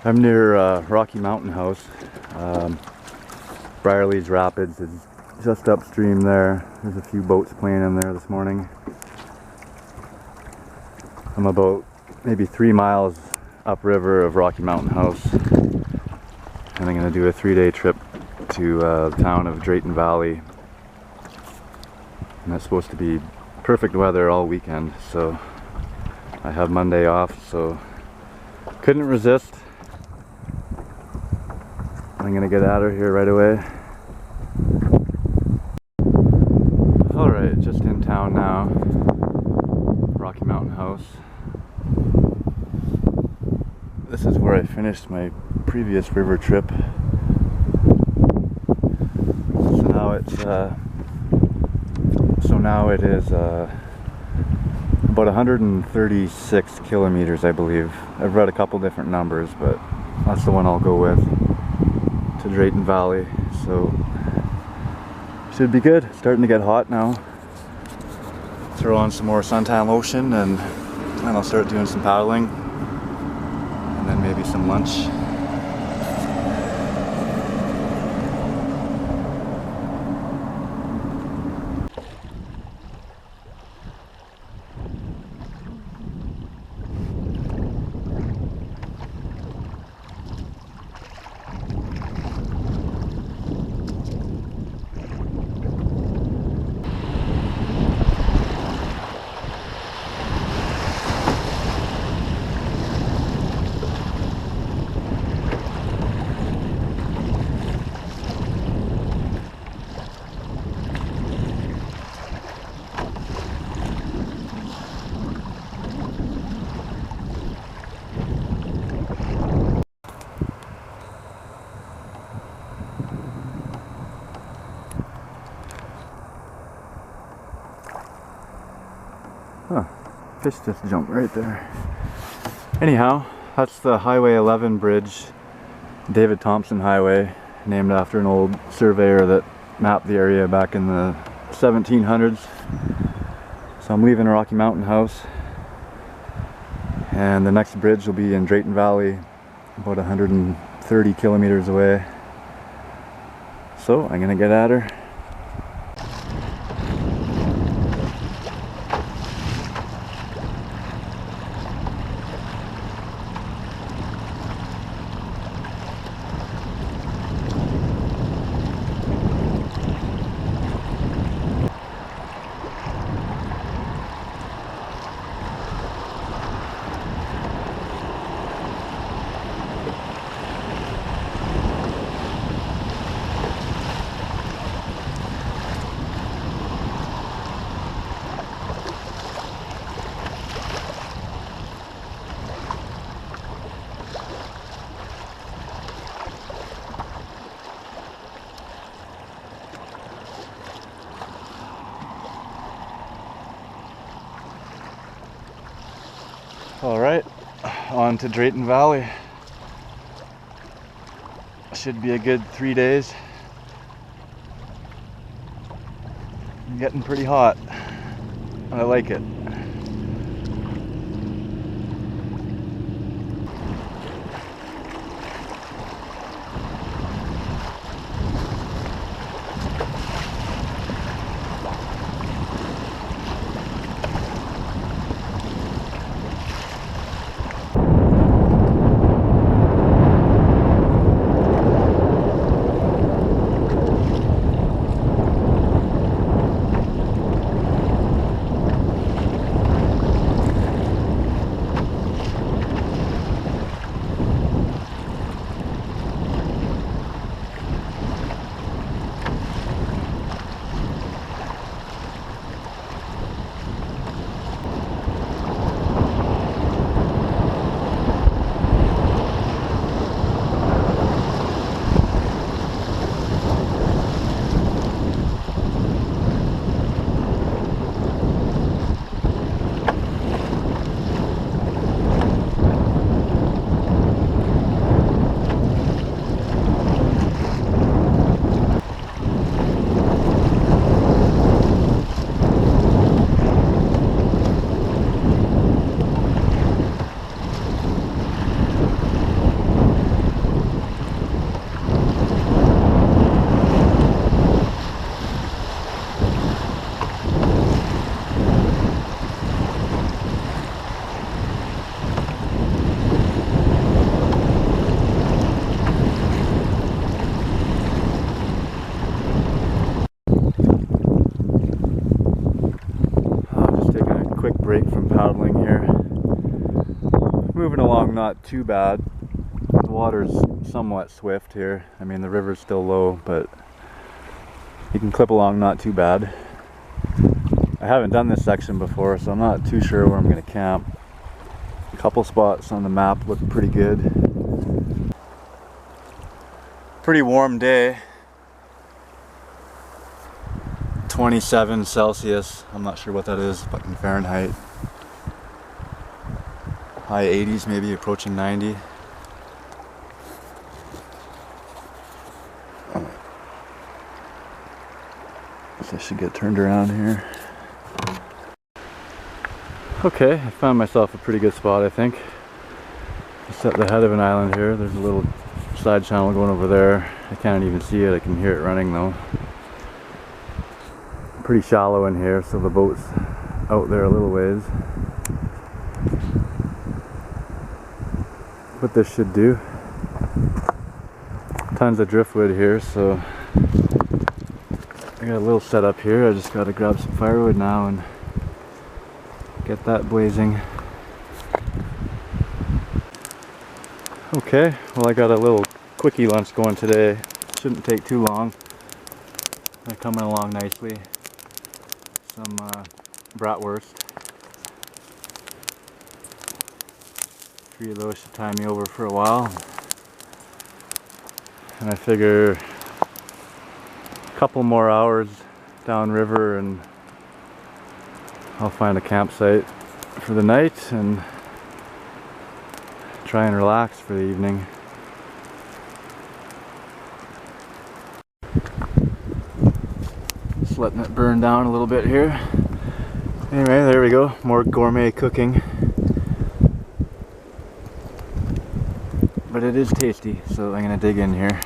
I'm near Rocky Mountain House. Briarleys Rapids is just upstream there. There's a few boats playing in there this morning. I'm about maybe 3 miles upriver of Rocky Mountain House, and I'm going to do a 3-day trip to the town of Drayton Valley. And that's supposed to be perfect weather all weekend, so I have Monday off, so couldn't resist. I'm gonna get out of here right away. Alright, just in town now. Rocky Mountain House. This is where I finished my previous river trip. So now it is about 136 kilometers, I believe. I've read a couple different numbers, but that's the one I'll go with, to Drayton Valley. So should be good. Starting to get hot now. Throw on some more suntan lotion and I'll start doing some paddling, and then maybe some lunch. Huh, fish just jumped right there. Anyhow, that's the Highway 11 bridge, David Thompson Highway, named after an old surveyor that mapped the area back in the 1700s. So I'm leaving Rocky Mountain House, and the next bridge will be in Drayton Valley, about 130 kilometers away. So I'm gonna get at her. Alright, on to Drayton Valley. Should be a good 3 days. Getting pretty hot. I like it. paddling here. Moving along not too bad. The water's somewhat swift here. I mean, the river's still low, but you can clip along not too bad. I haven't done this section before, so I'm not too sure where I'm going to camp. A couple spots on the map look pretty good. Pretty warm day. 27 Celsius. I'm not sure what that is, but in Fahrenheit. High 80s, maybe approaching 90. So I should get turned around here. Okay, I found myself a pretty good spot, I think. Just at the head of an island here. There's a little side channel going over there. I can't even see it. I can hear it running though. Pretty shallow in here, so the boat's out there a little ways. What this should do. Tons of driftwood here, so I got a little setup here. I just got to grab some firewood now and get that blazing. Okay, well I got a little quickie lunch going today. Shouldn't take too long. They're coming along nicely. Some bratwurst. 3 of those should tie me over for a while. And I figure a couple more hours downriver and I'll find a campsite for the night and try and relax for the evening. Just letting it burn down a little bit here. Anyway, there we go. More gourmet cooking. But it is tasty, so I'm going to dig in here.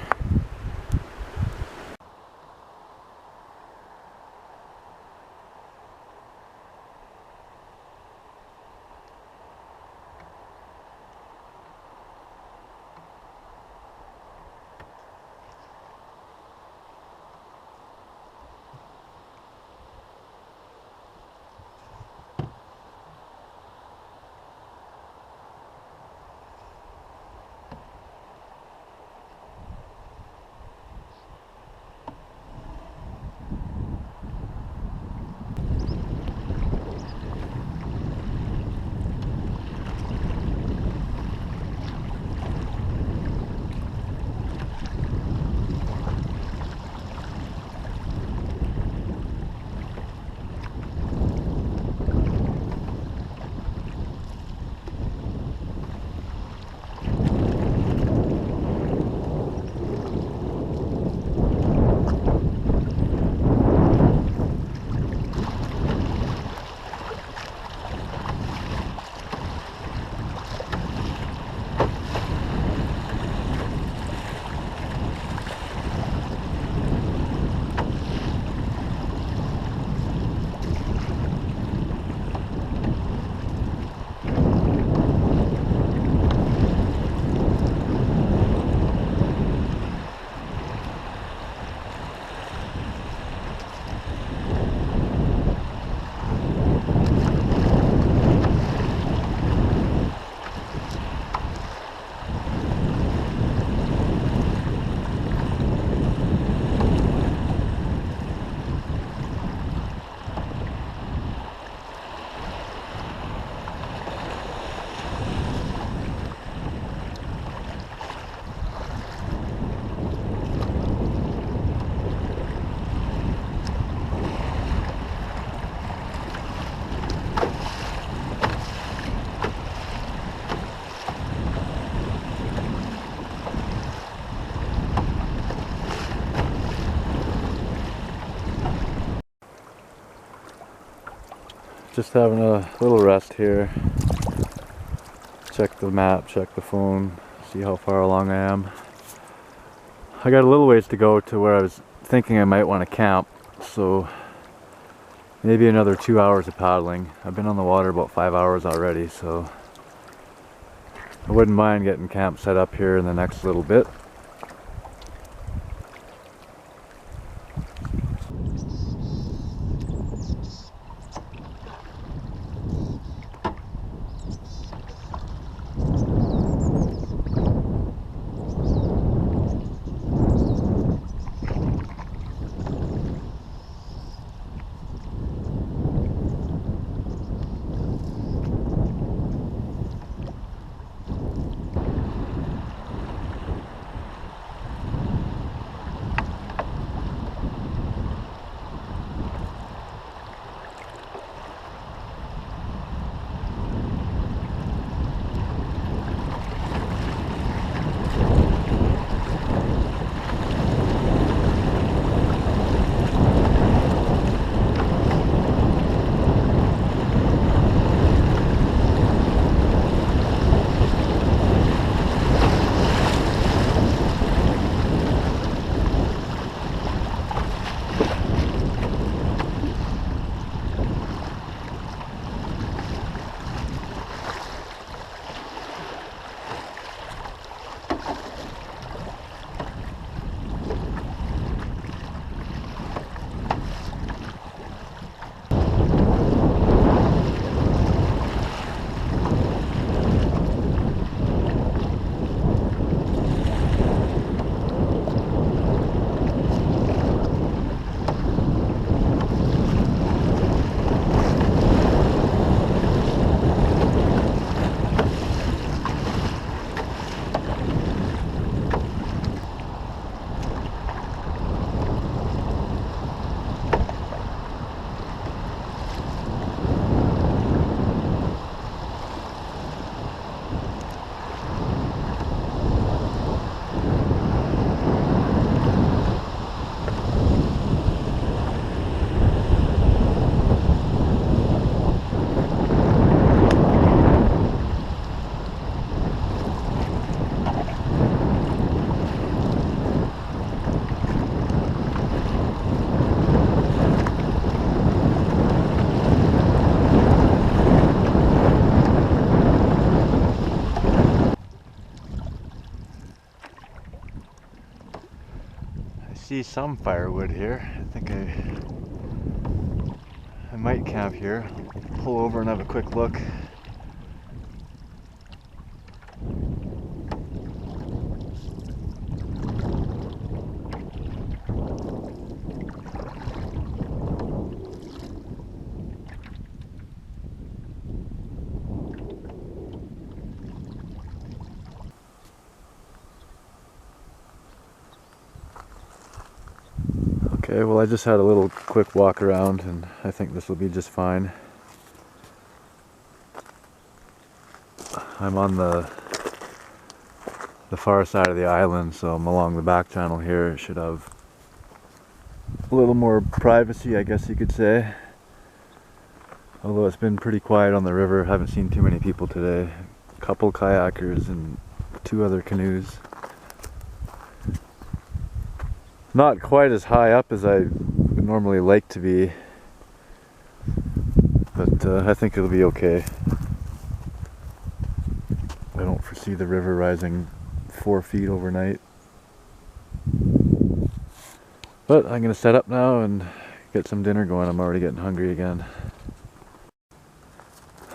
Just having a little rest here. Check the map, check the phone, see how far along I am. I got a little ways to go to where I was thinking I might want to camp, so maybe another 2 hours of paddling. I've been on the water about 5 hours already, so I wouldn't mind getting camp set up here in the next little bit. see some firewood here. I think I might camp here. Pull over and have a quick look. Okay, well I just had a little quick walk around and I think this will be just fine. I'm on the far side of the island, so I'm along the back channel here. It should have a little more privacy, I guess you could say. Although it's been pretty quiet on the river, haven't seen too many people today. A couple kayakers and 2 other canoes. Not quite as high up as I would normally like to be, but I think it'll be okay. I don't foresee the river rising 4 feet overnight. But I'm gonna set up now and get some dinner going. I'm already getting hungry again.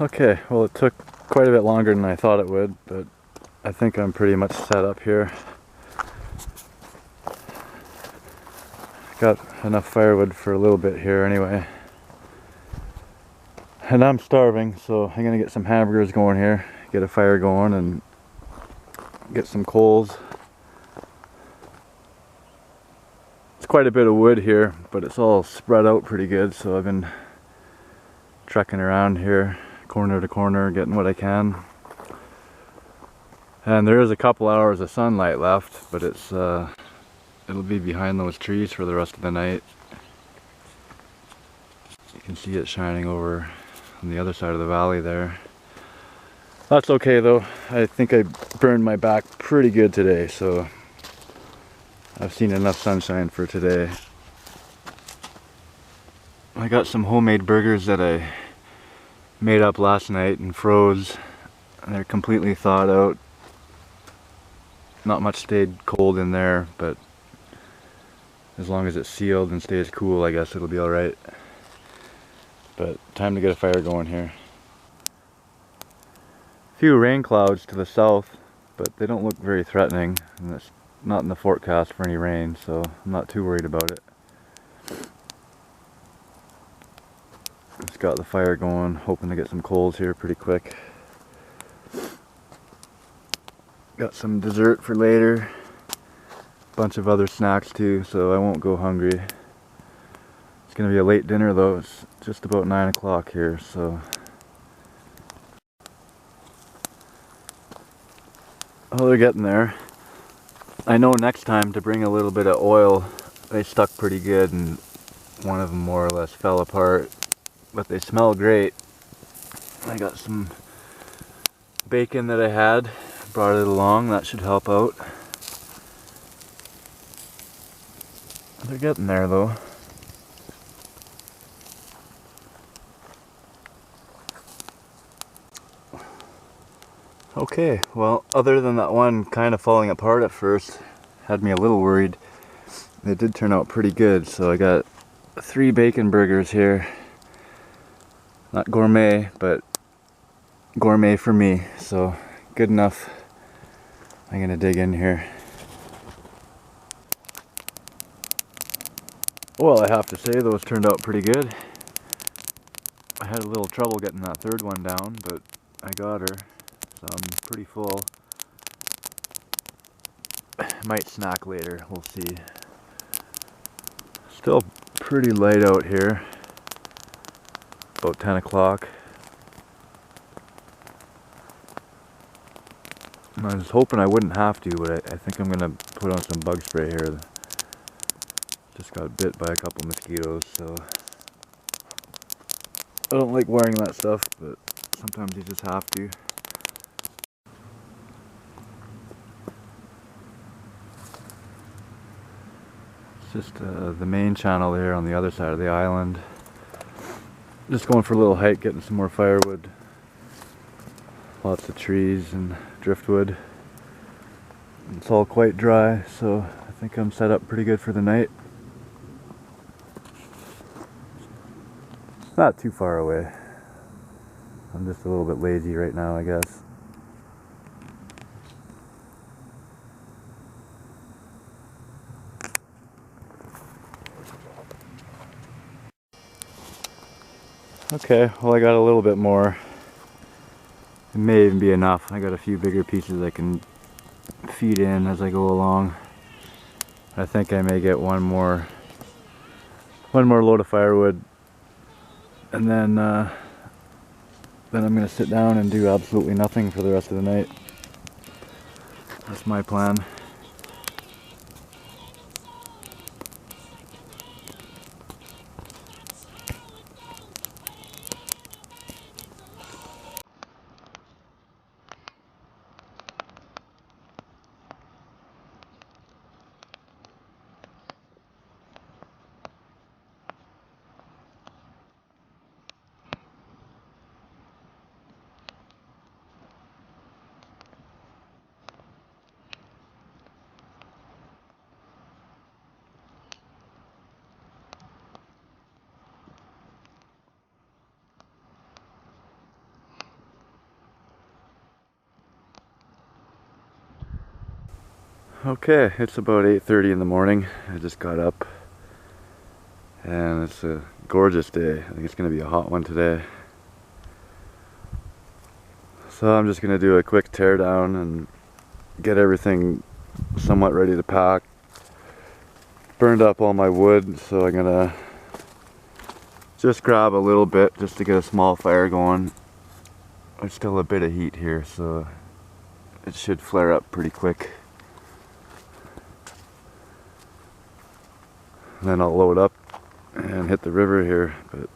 Okay, well it took quite a bit longer than I thought it would, but I think I'm pretty much set up here. Got enough firewood for a little bit here anyway. And I'm starving, so I'm gonna get some hamburgers going here, get a fire going and get some coals. It's quite a bit of wood here, but it's all spread out pretty good, so I've been trekking around here, corner to corner, getting what I can. And there is a couple hours of sunlight left, but it's it'll be behind those trees for the rest of the night. You can see it shining over on the other side of the valley there. That's okay though. I think I burned my back pretty good today, so I've seen enough sunshine for today. I got some homemade burgers that I made up last night and froze. And they're completely thawed out. Not much stayed cold in there, but as long as it's sealed and stays cool, I guess it'll be alright. But time to get a fire going here. A few rain clouds to the south, but they don't look very threatening, and it's not in the forecast for any rain, so I'm not too worried about it. Just got the fire going, hoping to get some coals here pretty quick. Got some dessert for later. Bunch of other snacks too, so I won't go hungry. It's gonna be a late dinner though. It's just about 9 o'clock here, so oh, they're getting there. I know next time to bring a little bit of oil. They stuck pretty good and one of them more or less fell apart, but they smell great. I got some bacon that I had, brought it along. That should help out. They're getting there though. Okay, well, other than that one kind of falling apart at first, had me a little worried. They did turn out pretty good, so I got 3 bacon burgers here. Not gourmet, but gourmet for me, so good enough. I'm gonna dig in here. Well, I have to say those turned out pretty good. I had a little trouble getting that 3rd one down, but I got her, so I'm pretty full. Might snack later, we'll see. Still pretty light out here. About 10 o'clock. I was hoping I wouldn't have to, but I think I'm gonna put on some bug spray here. Just got bit by a couple mosquitoes, so I don't like wearing that stuff, but sometimes you just have to. It's just the main channel there on the other side of the island. Just going for a little hike, getting some more firewood. Lots of trees and driftwood. It's all quite dry, so I think I'm set up pretty good for the night. It's not too far away. I'm just a little bit lazy right now, I guess. Okay, well, I got a little bit more. It may even be enough. I got a few bigger pieces I can feed in as I go along. I think I may get one more load of firewood, and then I'm gonna sit down and do absolutely nothing for the rest of the night. That's my plan. Okay, it's about 8:30 in the morning. I just got up and it's a gorgeous day. I think it's gonna be a hot one today. So I'm just gonna do a quick tear down and get everything somewhat ready to pack. Burned up all my wood, so I'm gonna just grab a little bit just to get a small fire going. There's still a bit of heat here, so it should flare up pretty quick. And then I'll load up and hit the river here. But